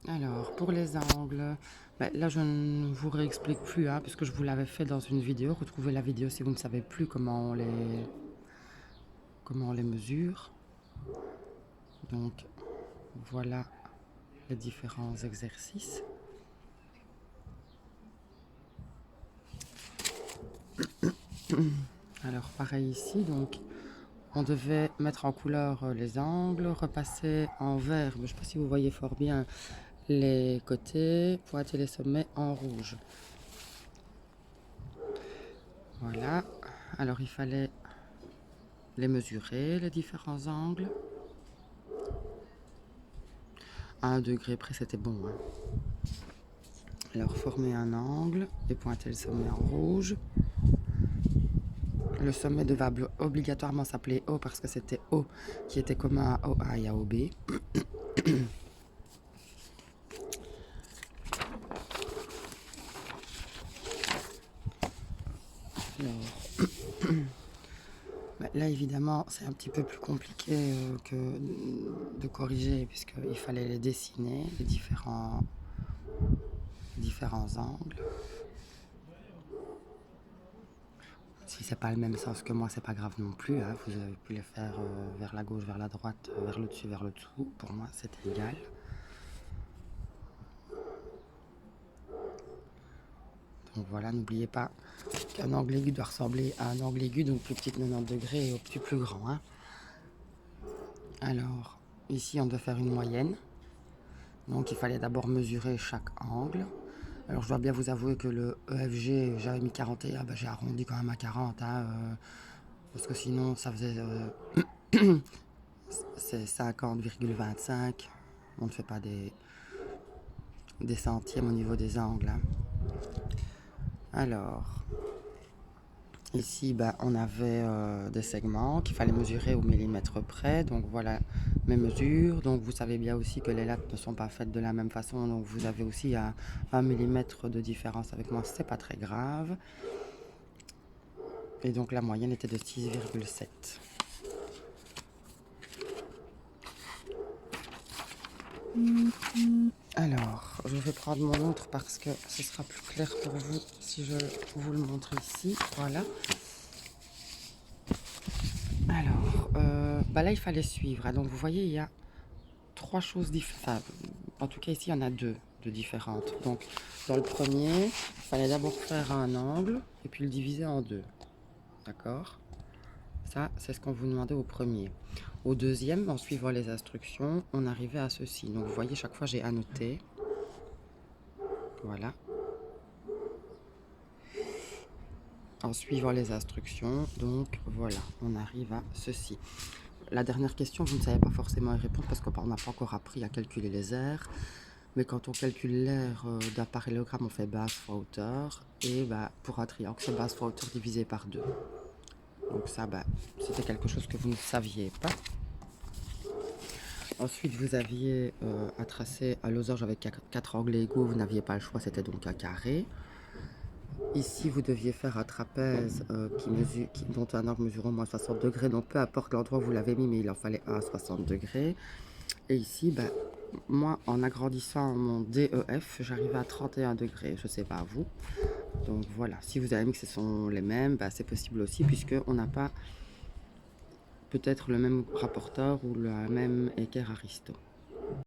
Alors, pour les angles, là je ne vous réexplique plus, hein, puisque je vous l'avais fait dans une vidéo. Retrouvez la vidéo si vous ne savez plus comment on les mesure. Donc, voilà les différents exercices. Alors, pareil ici, donc on devait mettre en couleur les angles, repasser en vert, je ne sais pas si vous voyez fort bien les côtés, pointer les sommets en rouge. Voilà, alors il fallait les mesurer, les différents angles. À 1 degré près, c'était bon, hein. Alors, former un angle et pointer le sommet en rouge. Le sommet devait obligatoirement s'appeler O parce que c'était O qui était commun à OA et à OB. Alors, là, évidemment, c'est un petit peu plus compliqué que de corriger puisqu'il fallait les dessiner, les différents angles. Si c'est pas le même sens que moi, c'est pas grave non plus, hein. Vous avez pu les faire vers la gauche, vers la droite, vers le dessus, vers le dessous. Pour moi, c'était égal. Donc voilà, n'oubliez pas qu'un angle aigu doit ressembler à un angle aigu, donc plus petit de 90 degrés et au plus grand, hein. Alors, ici, on doit faire une moyenne. Donc, il fallait d'abord mesurer chaque angle. Alors, je dois bien vous avouer que le EFG, j'avais mis 41, j'ai arrondi quand même à 40, hein, parce que sinon, ça faisait c'est 50,25. On ne fait pas des centièmes au niveau des angles, hein. Alors, ici, on avait des segments qu'il fallait mesurer au millimètre près. Donc voilà mes mesures. Donc vous savez bien aussi que les lattes ne sont pas faites de la même façon. Donc vous avez aussi un millimètre de différence avec moi. C'est pas très grave. Et donc la moyenne était de 6,7. Alors, je vais prendre mon autre parce que ce sera plus clair pour vous si je vous le montre ici. Voilà. Alors, là, il fallait suivre, hein. Donc, vous voyez, il y a 3 choses différentes. Enfin, en tout cas, ici, il y en a 2 de différentes. Donc, dans le premier, il fallait d'abord faire un angle et puis le diviser en 2. D'accord? Ça, c'est ce qu'on vous demandait au premier. Au deuxième, en suivant les instructions, on arrivait à ceci. Donc, vous voyez, chaque fois, j'ai annoté. Voilà. En suivant les instructions, donc voilà, on arrive à ceci. La dernière question, vous ne savez pas forcément y répondre parce qu'on n'a pas encore appris à calculer les airs. Mais quand on calcule l'air d'un parallélogramme, on fait base fois hauteur. Et pour un triangle, c'est base fois hauteur divisé par 2. Donc ça, c'était quelque chose que vous ne saviez pas. Ensuite, vous aviez à tracer un losange avec 4 angles égaux. Vous n'aviez pas le choix, c'était donc un carré. Ici, vous deviez faire un trapèze dont un angle mesure au moins 60 degrés. Donc, peu importe l'endroit où vous l'avez mis, mais il en fallait un à 60 degrés. Et ici, moi, en agrandissant mon DEF, j'arrivais à 31 degrés. Je ne sais pas vous. Donc, voilà. Si vous avez mis que ce sont les mêmes, c'est possible aussi, puisqu'on n'a pas peut-être le même rapporteur ou le même équerre aristo.